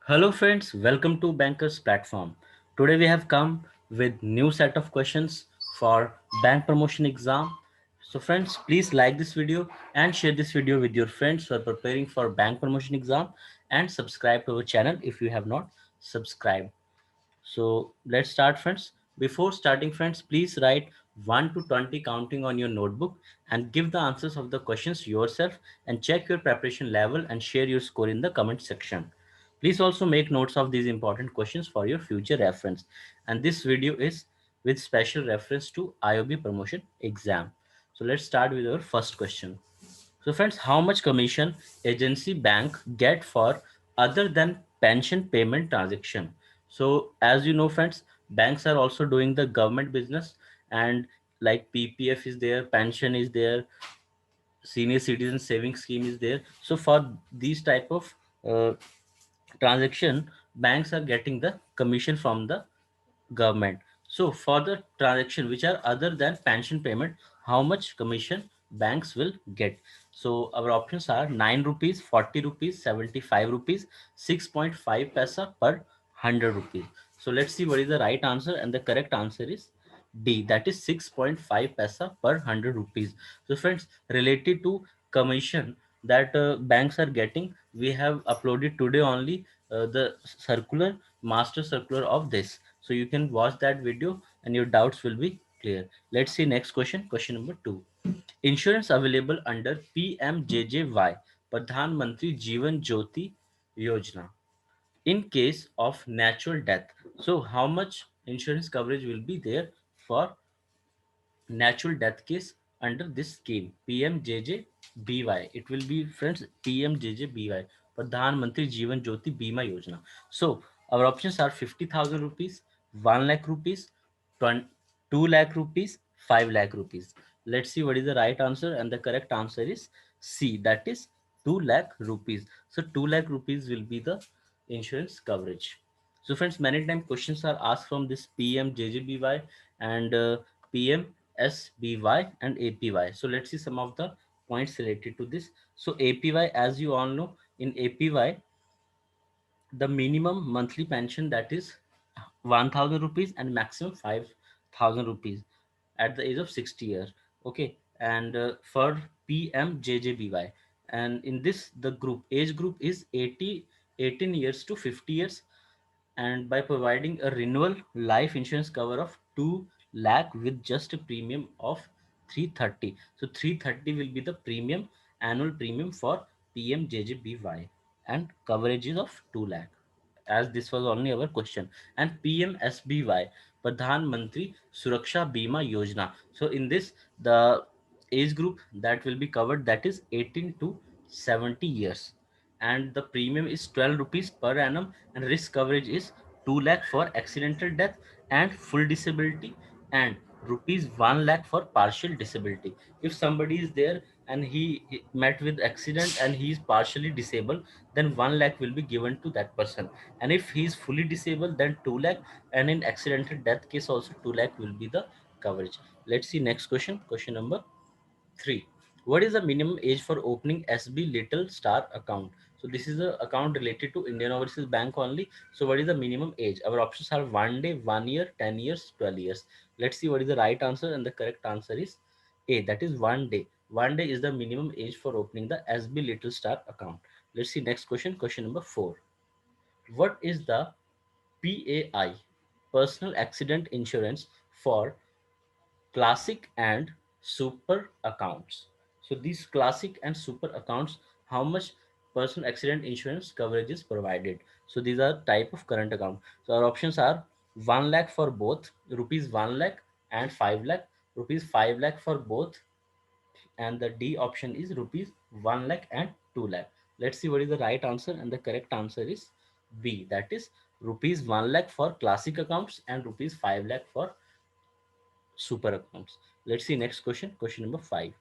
Hello friends, welcome to Bankers Platform. Today we have come with new set of questions for bank promotion exam. So friends, please like this video and share this video with your friends who are preparing for bank promotion exam and subscribe to our channel if you have not subscribed. So let's start friends. Before starting friends, please write 1 to 20 counting on your notebook and give the answers of the questions yourself and check your preparation level and share your score in the comment section. Please also make notes of these important questions for your future reference. And this video is with special reference to IOB promotion exam. So let's start with our first question. So friends, how much commission agency bank get for other than pension payment transaction? So as you know friends, banks are also doing the government business and like PPF is there, pension is there, senior citizen saving scheme is there. So for these type of uh, transaction, banks are getting the commission from the government. So for the transaction which are other than pension payment, how much commission banks will get? So our options are 9 rupees, 40 rupees, 75 rupees, 6.5 paisa per 100 rupees. So let's see what is the right answer, and the correct answer is D, that is 6.5 paisa per 100 rupees. So friends, related to commission that banks are getting, we have uploaded today only the circular, master circular of this. So you can watch that video and your doubts will be clear. Let's see next question. Question number 2. Insurance available under PMJJY, Pradhan Mantri Jeevan Jyoti Yojana, in case of natural death. So how much insurance coverage will be there for natural death case under this scheme PMJJBY? It will be friends PMJJBY, Pradhan Mantri Jeevan Jyoti Bima Yojana. So our options are 50,000 rupees, 1 lakh rupees, 2 lakh rupees, 5 lakh rupees. Let's see what is the right answer, and the correct answer is C, that is 2 lakh rupees. So 2 lakh rupees will be the insurance coverage. So friends, many times questions are asked from this PMJJBY and PMSBY and APY. So let's see some of the points related to this. So APY, as you all know, in APY, the minimum monthly pension that is 1000 rupees and maximum 5000 rupees at the age of 60 years. Okay. And for PMJJBY, and in this the group age group is 18 years to 50 years, and by providing a renewal life insurance cover of 2 lakh with just a premium of 330. So 330 will be the premium, annual premium for PMJJBY, and coverage is of 2 lakh, as this was only our question. And PMSBY, Pradhan Mantri Suraksha Bima Yojana. So in this, the age group that will be covered, that is 18 to 70 years, and the premium is 12 rupees per annum, and risk coverage is 2 lakh for accidental death and full disability, and rupees 1 lakh for partial disability. If somebody is there and he met with accident and he is partially disabled, then 1 lakh will be given to that person, and if he is fully disabled, then 2 lakh, and in accidental death case also 2 lakh will be the coverage. Let's see next question. Question number 3. What is the minimum age for opening SB Little Star account? So this is a account related to Indian Overseas Bank only. So what is the minimum age? Our options are 1 day, 1 year, 10 years, 12 years. Let's see what is the right answer, and the correct answer is A, that is 1 day. 1 day is the minimum age for opening the SB Little Star account. Let's see next question. Question number 4. What is the PAI, personal accident insurance, for classic and super accounts? So these classic and super accounts, how much personal accident insurance coverage is provided? So these are type of current account. So our options are 1 lakh for both, rupees 1 lakh, and 5 lakh, rupees 5 lakh for both, and the D option is rupees 1 lakh and 2 lakh. Let's see what is the right answer, and the correct answer is B, that is rupees 1 lakh for classic accounts and rupees 5 lakh for super accounts. Let's see next question. Question number 5.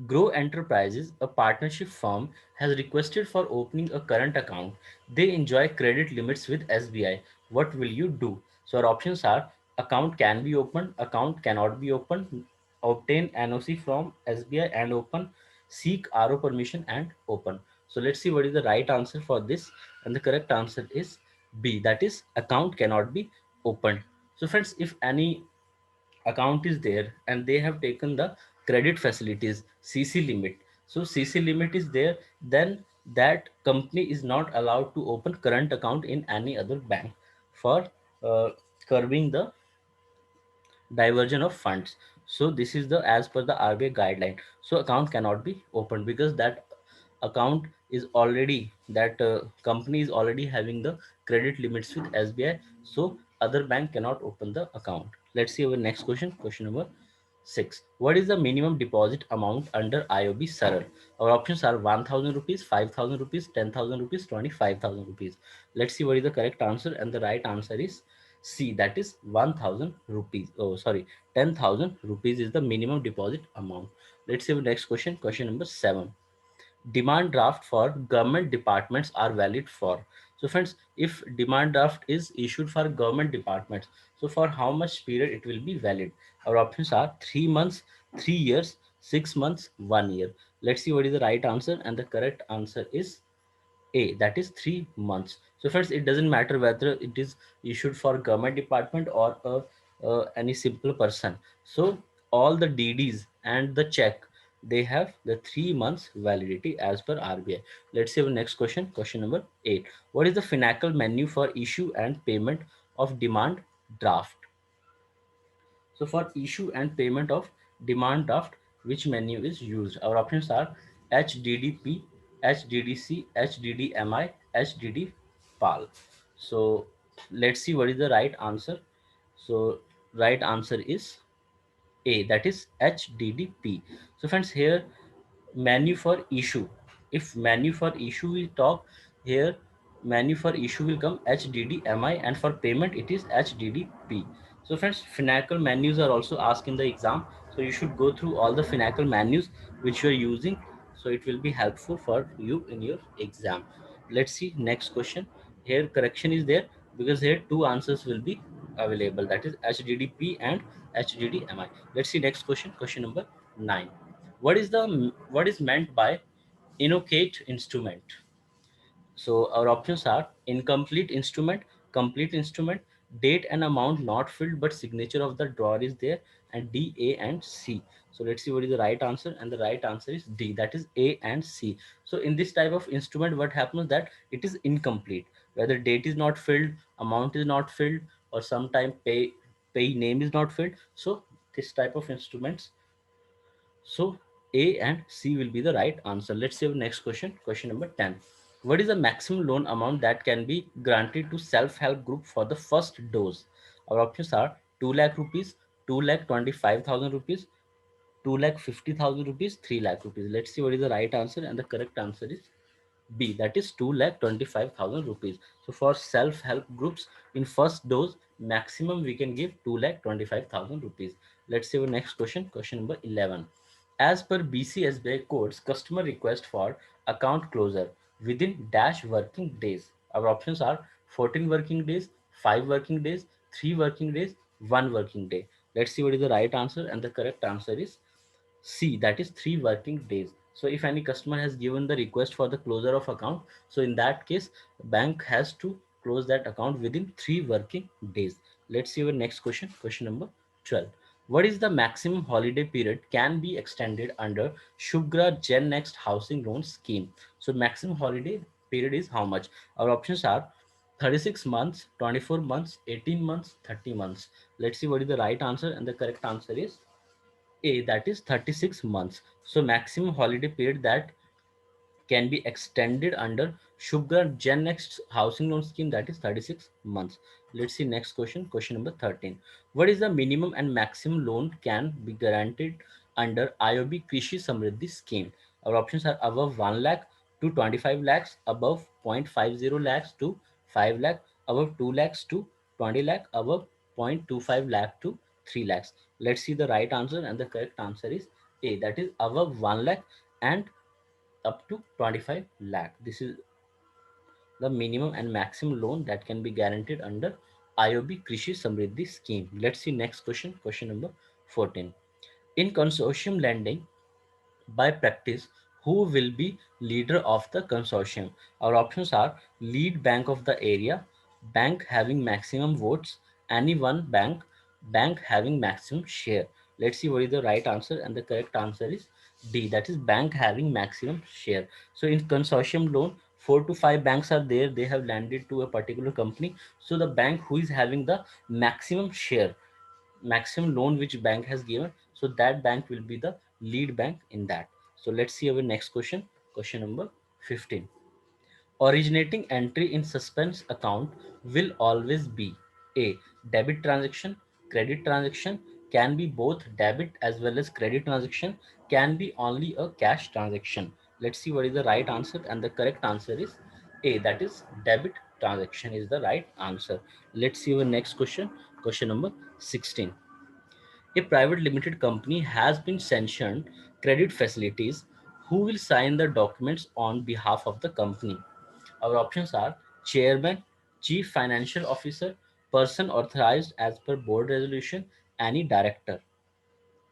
Grow Enterprises, a partnership firm, has requested for opening a current account. They enjoy credit limits with SBI. What will you do? So our options are: account can be opened, account cannot be opened, obtain NOC from SBI and open, seek RO permission and open. So let's see what is the right answer for this, and the correct answer is B, that is account cannot be opened. So friends, if any account is there and they have taken the credit facilities CC limit, so CC limit is there, then that company is not allowed to open current account in any other bank for uh, curbing the diversion of funds. So this is the as per the RBI guideline. So account cannot be opened because that account is already, that company is already having the credit limits with SBI. So other bank cannot open the account. Let's see our next question. Question number 6. What is the minimum deposit amount under IOB Saral? Our options are 1000 rupees, 5000 rupees, 10,000 rupees, 25,000 rupees. Let's see what is the correct answer, and the right answer is C, that is 1000 rupees. Oh, sorry, 10,000 rupees is the minimum deposit amount. Let's see the next question. Question number 7. Demand draft for government departments are valid for. So friends, if demand draft is issued for government departments, so for how much period it will be valid? Our options are 3 months, 3 years, 6 months, 1 year. Let's see what is the right answer, and the correct answer is A, that is 3 months. So friends, it doesn't matter whether it is issued for government department or any simple person. So all the DDs and the check, they have the 3 months validity as per RBI. Let's see our next question. Question number 8. What is the financial menu for issue and payment of demand draft? So for issue and payment of demand draft, which menu is used? Our options are HDDP, HDDC, HDDMI, HDD So let's see what is the right answer. So right answer is A, that is HDDP. So friends, here menu for issue, if menu for issue we talk here, menu for issue will come HDDMI, and for payment it is HDDP. So friends, financial menus are also asked in the exam, so you should go through all the financial menus which you are using, so it will be helpful for you in your exam. Let's see next question. Here correction is there because here two answers will be available, that is HDDP and HDDMI. Let's see next question. Question number 9. What is meant by innocate instrument? So our options are incomplete instrument, complete instrument, date and amount not filled but signature of the drawer is there, and D, A and C. So let's see what is the right answer, and the right answer is D, that is A and C. So in this type of instrument, what happens that it is incomplete, whether date is not filled, amount is not filled, or sometime pay name is not filled. So this type of instruments, so A and C will be the right answer. Let's see our next question. Question number 10. What is the maximum loan amount that can be granted to self-help group for the first dose? Our options are 2 lakh rupees, 2 lakh 25,000 rupees, 2 lakh 50,000 rupees, 3 lakh rupees. Let's see what is the right answer, and the correct answer is B, that is 2,25,000 rupees. So for self-help groups in first dose, maximum we can give 2,25,000 rupees. Let's see our next question. Question number 11. As per BCSBI codes, customer request for account closure within dash working days. Our options are 14 working days, 5 working days, 3 working days, 1 working day. Let's see what is the right answer, and the correct answer is C, that is 3 working days. So if any customer has given the request for the closure of account, so in that case, bank has to close that account within 3 working days. Let's see our next question. Question number 12. What is the maximum holiday period can be extended under Shubhra Gen Next housing loan scheme? So maximum holiday period is how much? Our options are 36 months, 24 months, 18 months, 30 months. Let's see what is the right answer, and the correct answer is A, that is 36 months. So maximum holiday period that can be extended under Shubhra Gen Next housing loan scheme, that is 36 months. Let's see next question. Question number 13. What is the minimum and maximum loan can be guaranteed under IOB Krishi Samriddhi scheme? Our options are above 1 lakh to 25 lakhs, above 0.50 lakhs to 5 lakh, above 2 lakhs to 20 lakh, above 0.25 lakh to 3 lakhs. Let's see the right answer, and the correct answer is A, that is above 1 lakh and up to 25 lakh. This is the minimum and maximum loan that can be guaranteed under IOB Krishi Samriddhi scheme. Let's see next question. Question number 14. In consortium lending, by practice, Who will be leader of the consortium? Our options are lead bank of the area, bank having maximum votes, any one bank, bank having maximum share. Let's see what is the right answer, and the correct answer is D, that is bank having maximum share. So in consortium loan, 4 to 5 banks are there, they have landed to a particular company. So the bank who is having the maximum share, maximum loan which bank has given, so that bank will be the lead bank in that. So let's see our next question, question number 15. Originating entry in suspense account will always be a debit transaction, credit transaction, can be both debit as well as credit transaction, can be only a cash transaction. Let's see what is the right answer, and the correct answer is A, that is debit transaction is the right answer. Let's see our next question, question number 16. A private limited company has been sanctioned credit facilities. Who will sign the documents on behalf of the company? Our options are chairman, chief financial officer, person authorized as per board resolution, any director.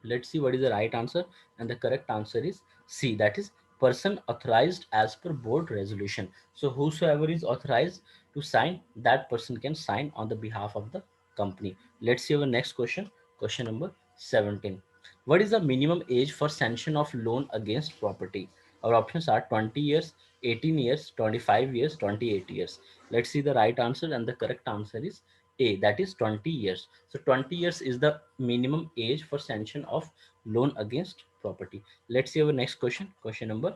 Let's see what is the right answer, and the correct answer is C, that is person authorized as per board resolution. So whosoever is authorized to sign, that person can sign on the behalf of the company. Let's see our next question, question number 17. What is the minimum age for sanction of loan against property? Our options are 20 years, 18 years, 25 years, 28 years. Let's see the right answer, and the correct answer is A, that is 20 years. So 20 years is the minimum age for sanction of loan against property. Let's see our next question, question number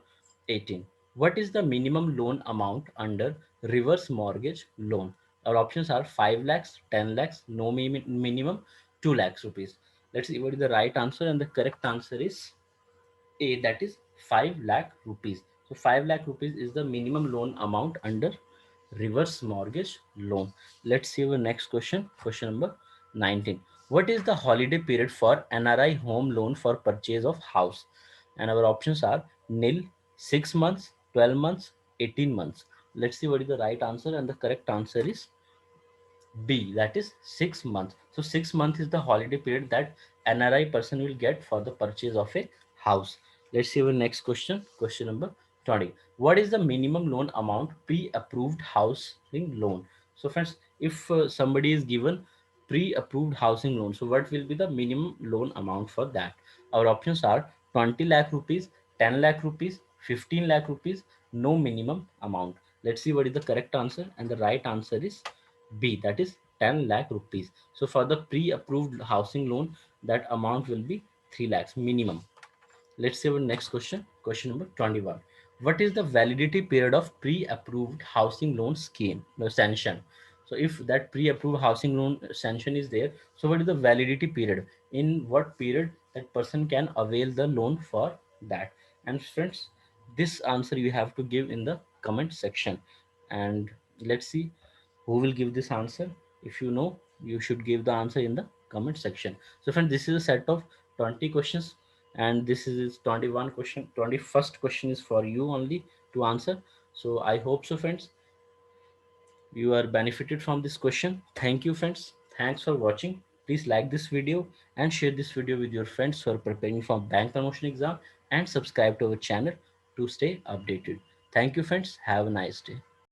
18. What is the minimum loan amount under reverse mortgage loan? Our options are 5 lakhs, 10 lakhs, no minimum, 2 lakhs rupees. Let's see what is the right answer, and the correct answer is A, that is 5 lakh rupees. So 5 lakh rupees is the minimum loan amount under reverse mortgage loan. Let's see our next question, question number 19. What is the holiday period for NRI home loan for purchase of house? And our options are nil, 6 months, 12 months, 18 months. Let's see what is the right answer, and the correct answer is B, that is 6 months. So 6 months is the holiday period that NRI person will get for the purchase of a house. Let's see our next question, question number 20. What is the minimum loan amount pre-approved housing loan? So friends, if somebody is given pre-approved housing loan, so what will be the minimum loan amount for that? Our options are 20 lakh rupees, 10 lakh rupees, 15 lakh rupees, no minimum amount. Let's see what is the correct answer, and the right answer is B, that is 10 lakh rupees. So for the pre-approved housing loan, that amount will be 3 lakhs minimum. Let's see our next question, question number 21. What is the validity period of pre-approved housing loan scheme, the sanction? So if that pre-approved housing loan sanction is there, so what is the validity period? In what period that person can avail the loan for that? And friends, this answer you have to give in the comment section. And let's see who will give this answer. If you know, you should give the answer in the comment section. So friends, this is a set of 20 questions, and this is 21 question, 21st question is for you only to answer. So I hope so friends, you are benefited from this question. Thank you friends, thanks for watching. Please like this video and share this video with your friends who are preparing for bank promotion exam, and subscribe to our channel to stay updated. Thank you friends, have a nice day.